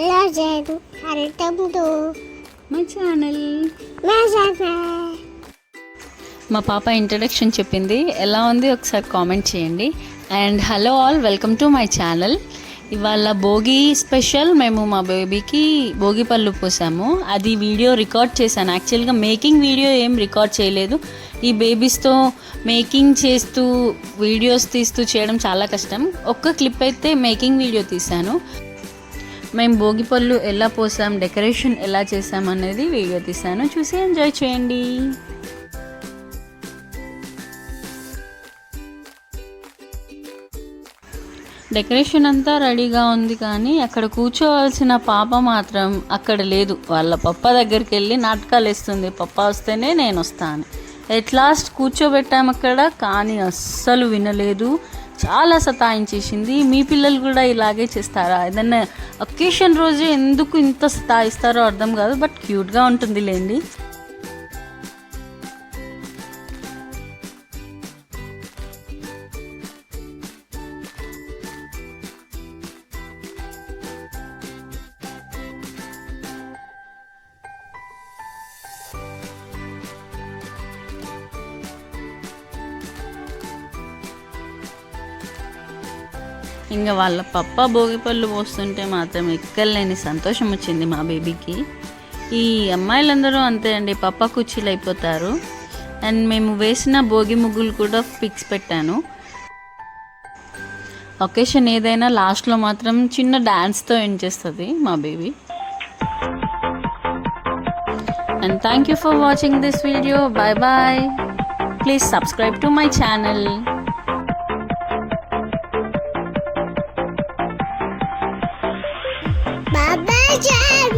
My channel. మా పాప introduction చెప్పింది, ఎలా ఉంది ఒకసారి కామెంట్ చేయండి. And hello all, welcome to my channel. ఇవాళ భోగి స్పెషల్. మేము మా బేబీకి భోగి పళ్ళు పోసాము. అది వీడియో రికార్డ్ చేశాను. యాక్చువల్గా మేకింగ్ వీడియో ఏం రికార్డ్ చేయలేదు. ఈ బేబీస్తో మేకింగ్ చేస్తూ వీడియోస్ తీస్తూ చేయడం చాలా కష్టం. ఒక్క క్లిప్ అయితే మేకింగ్ వీడియో తీశాను. మేము భోగి పళ్ళు ఎలా పోసాం, డెకరేషన్ ఎలా చేసాం అనేది వీడియో తీశాను. చూసి ఎంజాయ్ చేయండి. డెకరేషన్ అంతా రెడీగా ఉంది, కానీ అక్కడ కూర్చోవలసిన పాప మాత్రం అక్కడ లేదు. వాళ్ళ పప్ప దగ్గరికి వెళ్ళి నాటకాలు వేస్తుంది. పప్ప వస్తేనే నేను వస్తాను. ఎట్ లాస్ట్ కూర్చోబెట్టాము అక్కడ, కానీ అస్సలు వినలేదు. చాలా సతాయించేసింది. మీ పిల్లలు కూడా ఇలాగే చేస్తారా? ఏదన్నా అకేషన్ రోజు ఎందుకు ఇంత సతాయిస్తారో అర్థం కాదు, బట్ క్యూట్గా ఉంటుంది లేండి. ఇంకా వాళ్ళ పప్ప భోగిపళ్ళు పోస్తుంటే మాత్రం ఎక్కలేని సంతోషం వచ్చింది మా బేబీకి. ఈ అమ్మాయిలందరూ అంతే అండి, పప్ప కుర్చీలు అయిపోతారు. అండ్ మేము వేసిన భోగి ముగ్గులు కూడా పిక్స్ పెట్టాను. ఒకేషన్ ఏదైనా లాస్ట్లో మాత్రం చిన్న డ్యాన్స్తో ఎండ్ చేస్తుంది మా baby. And thank you for watching this video. Bye bye. Please subscribe to my channel. Baba Jan.